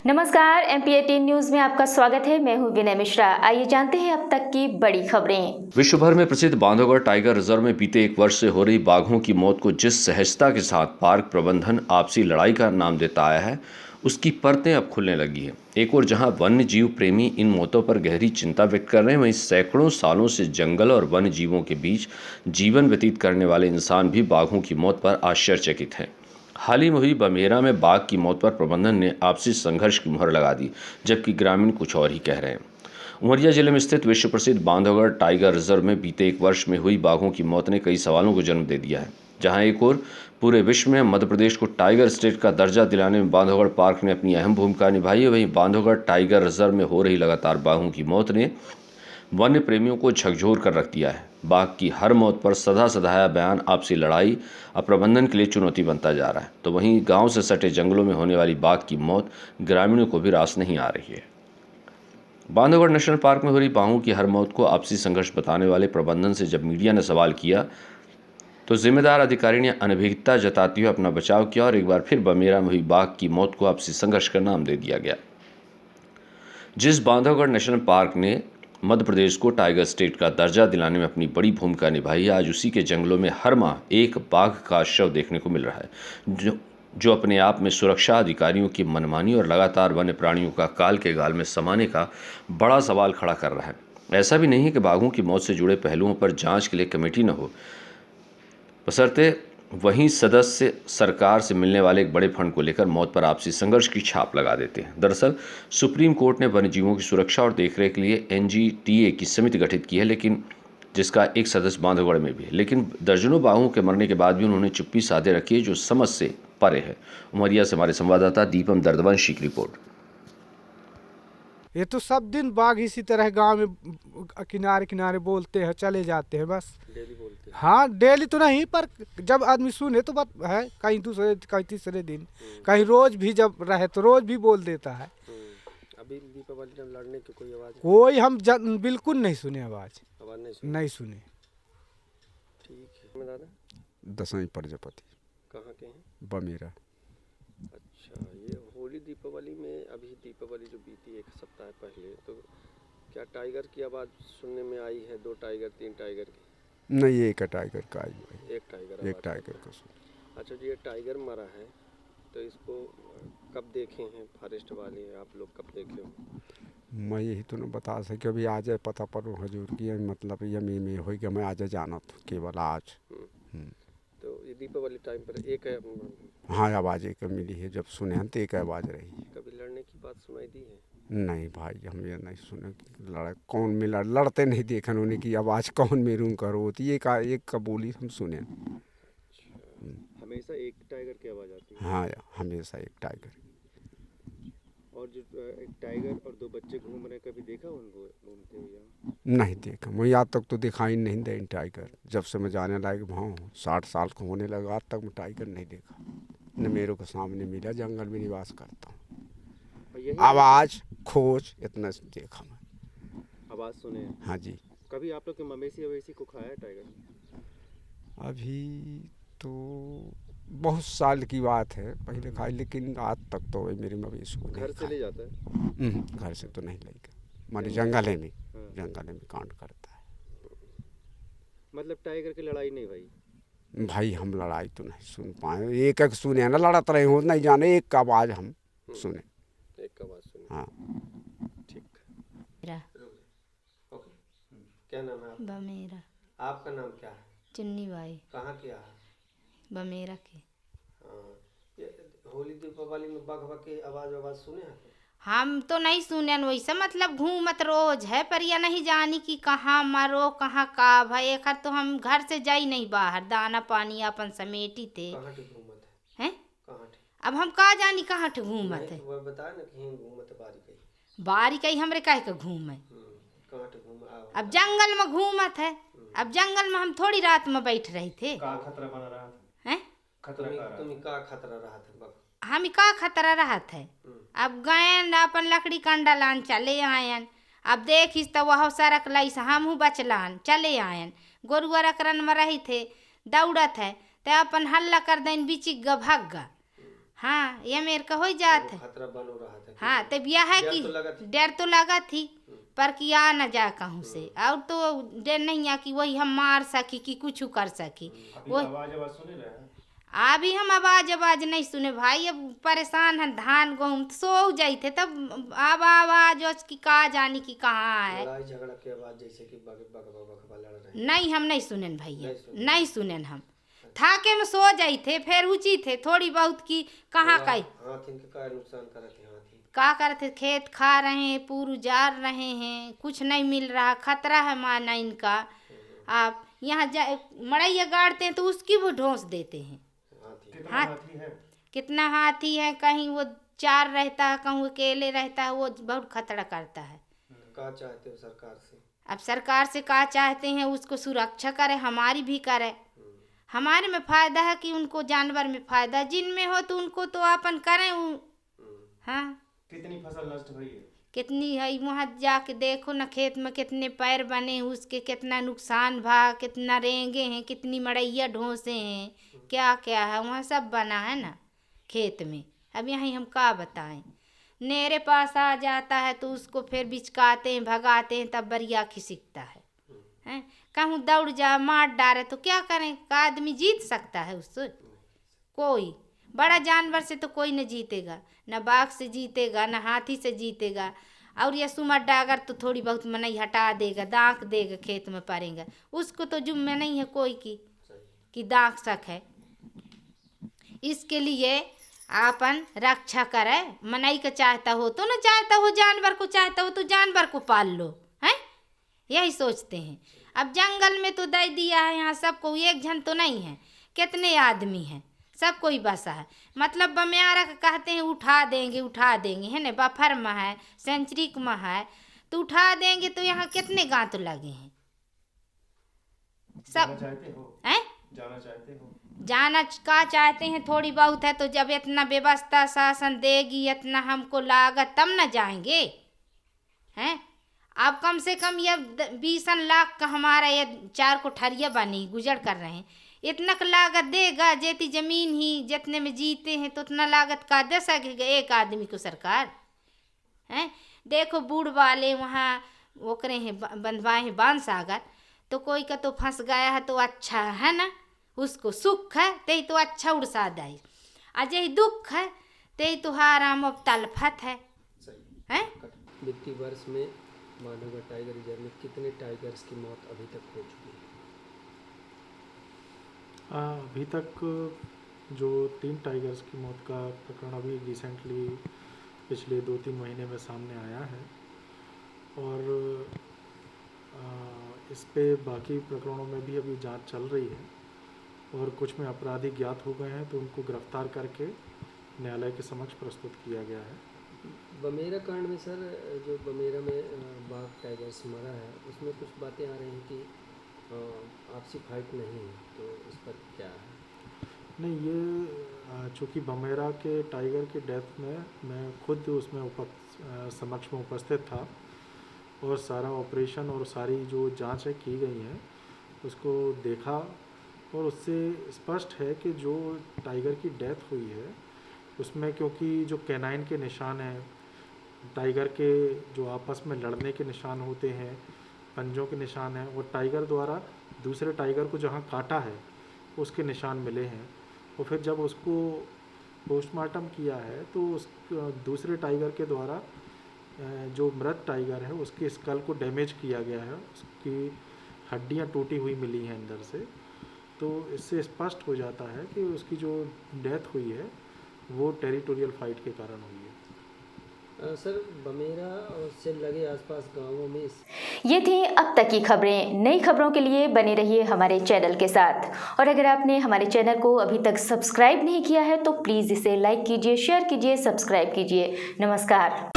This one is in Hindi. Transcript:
नमस्कार, MP18 न्यूज में आपका स्वागत है। मैं हूं विनय मिश्रा। आइए जानते हैं अब तक की बड़ी खबरें। विश्व भर में प्रसिद्ध बांधवगढ़ टाइगर रिजर्व में बीते एक वर्ष से हो रही बाघों की मौत को जिस सहजता के साथ पार्क प्रबंधन आपसी लड़ाई का नाम देता आया है, उसकी परतें अब खुलने लगी है। एक और जहां वन्य जीव प्रेमी इन मौतों पर गहरी चिंता व्यक्त कर रहे हैं, वहीं सैकड़ों सालों से जंगल और वन्य जीवों के बीच जीवन व्यतीत करने वाले इंसान भी बाघों की मौत पर आश्चर्यचकित हैं। हाल ही में हुई बमेरा में बाघ की मौत पर प्रबंधन ने आपसी संघर्ष की मुहर लगा दी, जबकि ग्रामीण कुछ और ही कह रहे हैं। उमरिया जिले में स्थित विश्व प्रसिद्ध बांधवगढ़ टाइगर रिजर्व में बीते एक वर्ष में हुई बाघों की मौत ने कई सवालों को जन्म दे दिया है। जहां एक और पूरे विश्व में मध्य प्रदेश को टाइगर स्टेट का दर्जा दिलाने में बांधवगढ़ पार्क ने अपनी अहम भूमिका निभाई है, वहीं बांधवगढ़ टाइगर रिजर्व में हो रही लगातार बाघों की मौत ने वन्य प्रेमियों को झकझोर कर रख दिया है। बाघ की हर मौत पर सदा सधाया बयान आपसी लड़ाई अब प्रबंधन के लिए चुनौती बनता जा रहा है, तो वहीं गांव से सटे जंगलों में होने वाली बाघ की मौत ग्रामीणों को भी रास नहीं आ रही है। बांधवगढ़ नेशनल पार्क में हो रही बाघों की हर मौत को आपसी संघर्ष बताने वाले प्रबंधन से जब मीडिया ने सवाल किया, तो जिम्मेदार अधिकारी ने अनभिज्ञता जताते हुए अपना बचाव किया और एक बार फिर बमेरा में हुई बाघ की मौत को आपसी संघर्ष का नाम दे दिया गया। जिस बांधवगढ़ नेशनल पार्क ने मध्य प्रदेश को टाइगर स्टेट का दर्जा दिलाने में अपनी बड़ी भूमिका निभाई है, आज उसी के जंगलों में हर माह एक बाघ का शव देखने को मिल रहा है, जो अपने आप में सुरक्षा अधिकारियों की मनमानी और लगातार वन्य प्राणियों का काल के गाल में समाने का बड़ा सवाल खड़ा कर रहा है। ऐसा भी नहीं है कि बाघों की मौत से जुड़े पहलुओं पर जांच के लिए कमेटी न हो, बशर्ते वहीं सदस्य सरकार से मिलने वाले एक बड़े फंड को लेकर मौत पर आपसी संघर्ष की छाप लगा देते हैं। दरअसल सुप्रीम कोर्ट ने वन्यजीवों की सुरक्षा और देखरेख के लिए NGTA की समिति गठित की है, लेकिन जिसका एक सदस्य बांधवगढ़ में भी है, लेकिन दर्जनों बाघों के मरने के बाद भी उन्होंने चुप्पी साधे रखी है, जो समझ से परे है। उमरिया से हमारे संवाददाता दीपम दर्दवंशी की रिपोर्ट। ये तो सब दिन बाघ इसी तरह गांव में किनारे किनारे बोलते हैं, चले जाते हैं, बस डेली बोलते हैं। हाँ, डेली तो नहीं, पर जब आदमी सुने तो बात है, कहीं दूसरे कहीं तीसरे दिन, कहीं रोज भी जब रहे तो रोज भी बोल देता है। अभी दीपावली में लड़ने की कोई आवाज कोई हम बिल्कुल नहीं सुने आवाज नहीं सुने। ठीक है। मैं दादा दसवीं प्रजापति कहाँ के हैं? बमेरा। अच्छा, ये होली दीपावली में अभी दीपावली जो बीती एक सप्ताह पहले, तो क्या टाइगर की आवाज़ सुनने में आई है? 2 टाइगर 3 टाइगर की? नहीं, एक टाइगर का आई है। एक टाइगर एक टाइगर का सुन। अच्छा जी, ये टाइगर मरा है, तो इसको कब देखे हैं फॉरेस्ट वाले? आप लोग कब देखे हो? मैं यही तो न बता सके, अभी आ जाए पता पर हजूर की मतलब यमी में हो गया, मैं आज जाना तो केवल आज। तो ये दीपावली टाइम पर एक हाँ, आवाज़ एक मिली है, जब सुने हैं तो एक आवाज़ रही। कभी लड़ने की बात सुनाई दी है? नहीं भाई, हम ये नहीं सुने कि कौन में लड़ते नहीं देखा उन्होंने की आवाज़ कौन में रूम करो होती है, एक का बोली हम सुने। हमेशा एक टाइगर की आवाज़ आती है? हाँ, हमेशा एक टाइगर। और जो एक टाइगर और 2 बच्चे घूम रहे, कभी देखा उनको घूमते हुए यहाँ? नहीं देखा, मैं आज तक तो दिखाई नहीं दे टाइगर। जब से मैं जाने लायक भाव 60 साल को होने लगा, आज तक मैं टाइगर नहीं देखा, न मेरे को सामने मिला। जंगल में निवास करता हूँ, आवाज़ खोज इतना देखा मैं। आवाज़ सुने? हाँ जी। कभी आप लोग के मवेशी को खाया टाइगर? अभी तो बहुत साल की बात है, पहले खाई, लेकिन आज तक तो मेरे मवेशी को घर से ले जाता है? घर से तो नहीं लेगा, हमारे जंगल में कांड करता है। मतलब टाइगर की लड़ाई नहीं भाई? भाई हम लड़ाई तो नहीं सुन पाए, एक एक सुने ना, लड़त रहे हो नहीं जाने, एक का आवाज़ हम सुने। एक का आवाज़ सुने? हाँ। ठीक। ओके, क्या नाम है आपका? बमेरा। आपका नाम क्या है? चुन्नी बाई। कहाँ किया है? बमेरा के। हाँ, ये होली दीपावली में बाघ की आवाज़ सुने हैं? हम तो नहीं सुने वैसे, मतलब घूमत रोज है, पर यह नहीं जानी कि कहाँ मरो कहाँ का भाई। एक तो हम घर से जाई नहीं बाहर, दाना पानी अपन समेटी थे। कहाँ की घूमत हैं? कहाँ की? अब हम का जानी कहाँ ठे घूमत है। वो बताए ना कि घूमत बारी कहीं हमरे कहे के घूमे। कहाँ ठे घूम? अब जंगल में घूमत है, अब जंगल में हम थोड़ी रात में बैठ रहे थे। का खतरा बना रहा था? हैं? तुम्हें का खतरा रहा था? हम का खतरा रहा था? अब गए अपन लकड़ी कंडा लान चले आयन, अब देखिस तो वह सरक लईस, हमहू बचलान चले आयन। गोरुआ रकरन में रही थे, दौड़त है, तो अपन हल्ला कर देन, बिचिक ग भाग गा। हाँ ये मेरे का हो जात है। खतरा बन हो रहा था। हाँ तब यह है डर कि तो लगा थी। डर तो लगा थी पर कि आ न जा कहूँ से, और तो डर नहीं है कि वही हम मार सकी कि कुछ कर सकी। वो अभी हम आवाज नहीं सुने भाई, अब परेशान है धान गेहूँ सो जाई थे तब अब आवाज की का जानी कि कहाँ है। लड़ाई झगड़ा की आवाज जैसे कि बगबा लड़ रहे। नहीं हम नहीं सुनन भैया, नहीं सुनन हम थाके में सो जाई थे, फिर ऊँची थे थोड़ी बहुत की कहाँ का हाथ इनके का नुकसान करते हाथी। का करते खेत खा रहे हैं पूरू जार रहे हैं, कुछ नहीं मिल रहा, खतरा है माना इनका। आप यहाँ मड़ैया गाड़ते हैं तो उसकी वो ढोंस देते हैं। हाँ कितना हाथी है, कहीं वो 4 रहता है कहीं अकेले रहता है, वो बहुत खतरा करता है। क्या चाहते हो सरकार से? अब सरकार से क्या चाहते हैं, उसको सुरक्षा करे, हमारी भी करे। हमारे में फायदा है कि उनको जानवर में फायदा, जिनमें हो तो उनको तो अपन करें। हाँ कितनी फसल नष्ट हुई है? कितनी है, वहाँ जाके देखो ना खेत में कितने पैर बने, उसके कितना नुकसान भा, कितना रेंगे हैं, कितनी मड़ैया ढोंसे हैं, क्या क्या है वहाँ सब बना है ना खेत में। अब यहीं हम क्या बताएं, मेरे पास आ जाता है तो उसको फिर बिचकाते हैं भगाते हैं, तब बरिया खिसकता है। हैं कहूँ दौड़ जा मार डाले तो क्या करें, का आदमी जीत सकता है उससे? कोई बड़ा जानवर से तो कोई न जीतेगा, न बाघ से जीतेगा, न हाथी से जीतेगा। और ये सुमर डागर तो थोड़ी बहुत मनई हटा देगा, दांक देगा, खेत में पड़ेगा, उसको तो जुम्मे नहीं है कोई की कि दांक सक है। इसके लिए आपन रक्षा करे, मनई का चाहता हो तो न चाहता हो, जानवर को चाहता हो तो जानवर को पाल लो, हैं यही सोचते हैं। अब जंगल में तो दे दिया है, यहाँ सबको, एक जन तो नहीं है, कितने आदमी हैं, सब कोई बसा है। मतलब बमियारा का कहते हैं उठा देंगे है ना, बफर में है, सेंचुरी में है तो उठा देंगे, तो यहाँ कितने गांव तो लगे हैं सब। जाना चाहते हो? हैं जाना चाहते हो? जाना का चाहते हैं थोड़ी बहुत है, तो जब इतना व्यवस्था शासन देगी, इतना हमको लागत, तब न जाएंगे। हैं अब कम से कम ये 20 लाख का हमारा ये 4 कोठरिया बनी गुजर कर रहे हैं, इतना लागत देगा, जेती जमीन ही जितने में जीते हैं तो उतना लागत का दे सकेगा एक आदमी को सरकार। हैं देखो बूढ़ वाले वहाँ ओकरे हैं बंधवाए हैं बांध सागर, तो कोई का तो फंस गया है तो अच्छा है ना, उसको सुख है ते तो अच्छा उड़सा दाई, अजय दुख है ते तो हाराम अब तलफत है। हैं वित्तीय वर्ष में माधोगढ़ टाइगर रिजर्व में कितने टाइगर्स की मौत अभी तक हो चुकी है? अभी तक जो 3 टाइगर्स की मौत का प्रकरण अभी रिसेंटली पिछले 2-3 महीने में सामने आया है, और इस पे बाकी प्रकरणों में भी अभी जांच चल रही है, और कुछ में अपराधी ज्ञात हो गए हैं तो उनको गिरफ्तार करके न्यायालय के समक्ष प्रस्तुत किया गया है। बमेरा कांड में सर, जो बमेरा में बाघ टाइगर्स मरा है, उसमें कुछ बातें आ रही हैं कि आपसी फाइट नहीं है, तो इस पर क्या है? नहीं, ये चूँकि बमेरा के टाइगर के डेथ में मैं खुद उसमें समक्ष में उपस्थित था, और सारा ऑपरेशन और सारी जो जांच है की गई है उसको देखा, और उससे स्पष्ट है कि जो टाइगर की डेथ हुई है उसमें, क्योंकि जो कैनाइन के निशान हैं, टाइगर के जो आपस में लड़ने के निशान होते हैं, पंजों के निशान हैं, और टाइगर द्वारा दूसरे टाइगर को जहाँ काटा है उसके निशान मिले हैं। और फिर जब उसको पोस्टमार्टम किया है तो उस दूसरे टाइगर के द्वारा जो मृत टाइगर है उसके स्कल को डैमेज किया गया है, उसकी हड्डियाँ टूटी हुई मिली हैं अंदर से। तो इससे स्पष्ट हो जाता है कि उसकी जो डेथ हुई है वो टेरिटोरियल फाइट के कारण हुई है। सर बमेरा और से लगे आसपास गांवों में ये थी अब तक की खबरें। नई खबरों के लिए बने रहिए हमारे चैनल के साथ, और अगर आपने हमारे चैनल को अभी तक सब्सक्राइब नहीं किया है तो प्लीज़ इसे लाइक कीजिए, शेयर कीजिए, सब्सक्राइब कीजिए। नमस्कार।